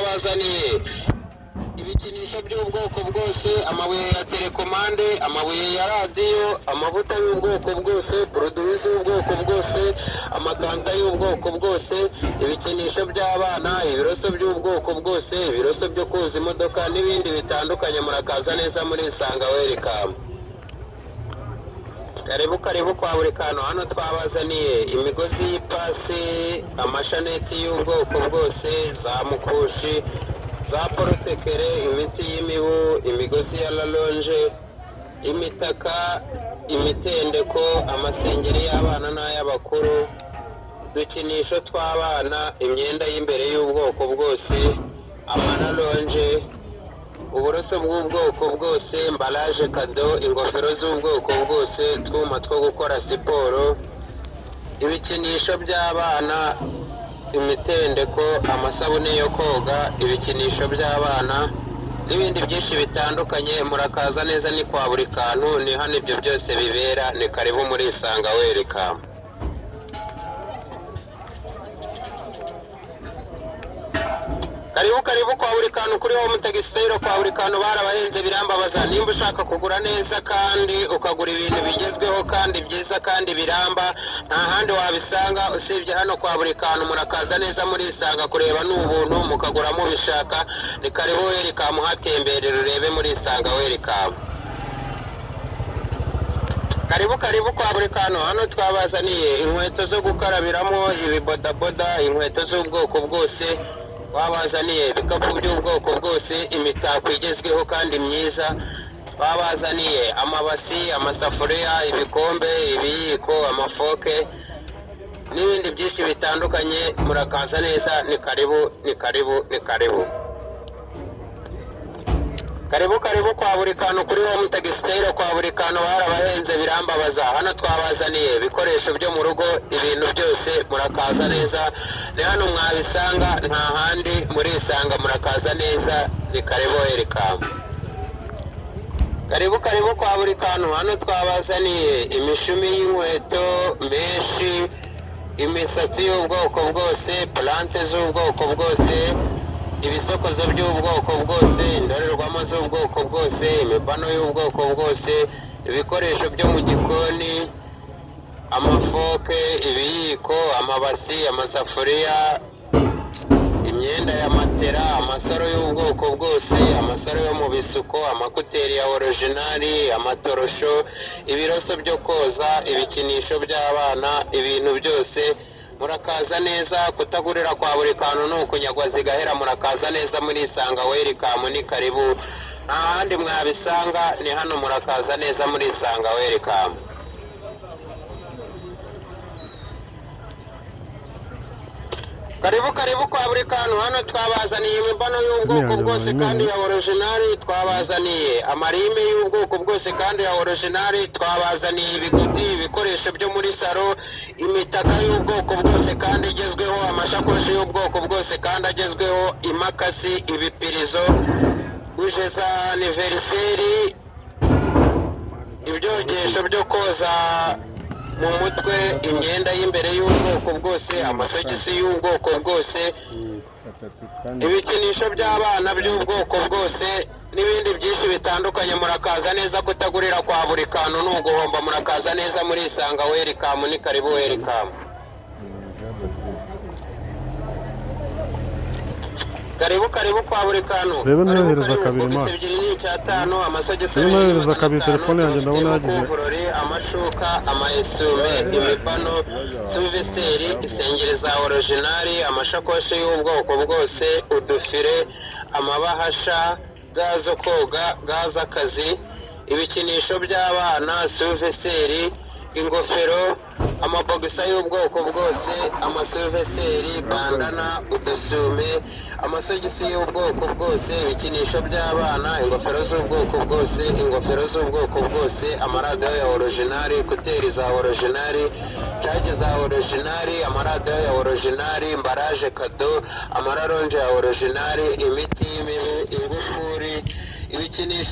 twabazaniye ibikinisho by'ubwoko bwose, amabuye ya telekomande, amabuye ya radiyo, amavuta y'ubwoko bwose, poroduwi z'ubwoko bwose, amakanta y'ubwoko bwose, ibikinisho by'abana, ibiroso by'ubwoko bwose, ibiroso byo koza imodoka n'ibindi bitandukanye. Murakaza neza muri Isanga Welcome. Karibu kwa buri kantu. Hano twabazaniye imigozi y'ipasi, amashaneti y'ubwoko bwose, za mukushi, za porotekere, imiti y'imibu, imigozi ya lalonje, imitaka, imitendeko, amasengeri y'abana n'ay'abakuru, udukinisho tw'abana, imyenda y'imbere y'ubwoko bwose, amaralonje, uburoso bw'ubwoko bwose, mbalaje kado, ingofero z'ubwoko bwose, twuma two gukora siporo, ibikinisho by'abana, imitendeko, amasabune yo koga, ibikinisho by'abana n'ibindi byinshi bitandukanye. Murakaza neza, ni kwa buri kantu, ni hano ibyo byose bibera. Ni karibu muri Isanga Welcome. Karibu kwa buri kantu kuri Home Textile. Kwa buri kantu barabahenze birambabaza. Nimba ushaka kugura neza kandi ukagura ibintu bigezweho kandi byiza kandi biramba, nta handi wabisanga usibye hano kwa buri kantu. Murakaza neza muri Isanga kureba n'ubuntu, mukagura mubishaka. Ni karibu Welcome, hatemberera urebe muri Isanga Welcome. Karibu kwa buri kantu. Hano twabazaniye inkweto zo gukarabiramo, ibibodaboda, inkweto z'ubwoko bwose, twabazaniye ibikapu by'ubwoko bwose, imitako igezweho kandi myiza, twabazaniye amabasi, amasafuriya, ibikombe, ibiyiko, amafoke n'ibindi byinshi bitandukanye. Murakaza neza, ni karibu. Karibu kwa buri kantu kuri Home Textile. Kwa buri kantu barabahenze birambabaza. Hano twabazaniye ibikoresho byo mu rugo, ibintu byose. Murakaza neza, ni hano mwabisanga, nta handi muri Isanga. Murakaza neza, ni karibu Welcome. Karibu kwa buri kantu. Hano twabazaniye imishumi y'inkweto, meshi, imisatsi y'ubwoko bwose, plante z'ubwoko bwose, ibisokozo by'ubwoko bwose, indorerwamo z'ubwoko bwose, imipano y'ubwoko bwose, ibikoresho byo mu gikoni, amafoke, ibiyiko, amabasi, amasafuriya, imyenda ya matera, amasaro y'ubwoko bwose, amasaro yo mu bisuko, amakuteri ya originali, amatorosho, ibiroso byo koza, ibikinisho by'abana, ibintu byose. Murakaza neza, kutagurira kwa buri kantu ni ukunyagwa zigahera. Murakaza neza muri Isanga Welcome, ni karibu, nta handi mwabisanga, ni hano. Murakaza neza muri Isanga Welcome. Karibu kwa buri kantu. Hano twabazaniye imibano y'ubwoko bwose kandi ya originali, twabazaniye amarime y'ubwoko bwose kandi ya originali, twabazaniye ibigudi, ibikoresho byo muri salo, imitaka y'ubwoko bwose kandi igezweho, amashakoshi y'ubwoko bwose kandi agezweho, imakasi, ibipirizo, buje za aniveriseri, ibyogesho byo koza mu mutwe, imyenda y'imbere y'ubwoko bwose, amasogisi y'ubwoko bwose, ibikinisho by'abana by'ubwoko bwose n'ibindi byinshi bitandukanye. Murakaza neza, kutagurira kwa buri kantu ni uguhomba. Murakaza neza muri Isanga Welcome, ni karibu Welcome. Karibu kwa buri kantu. Reba nohereza kabiri ma. Ebyiri ni icyatanu, amasogisi nohereza kabiri, telefone yanjye ndabona yagize. Amashuka, amaesume, imipano, suveseri, isengeri za originali, amashakoshi y'ubwoko bwose, udufire, amabahasha, ga zo koga, ga z'akazi, ibikinisho by'abana, suveseri, ingofero, amabogisa y'ubwoko bwose, amasuveseri, bandana, udusume, amasogisi y'ubwoko bwose, ibikinisho by'abana, ingofero z'ubwoko bwose, ingofero z'ubwoko bwose, amaradiyo ya originali, kuteri za originali, cage za originali, amaradiyo ya originali, mbaraje kado, amararonje ya originali, imiti y'imibu, ingufuri, ibikinisho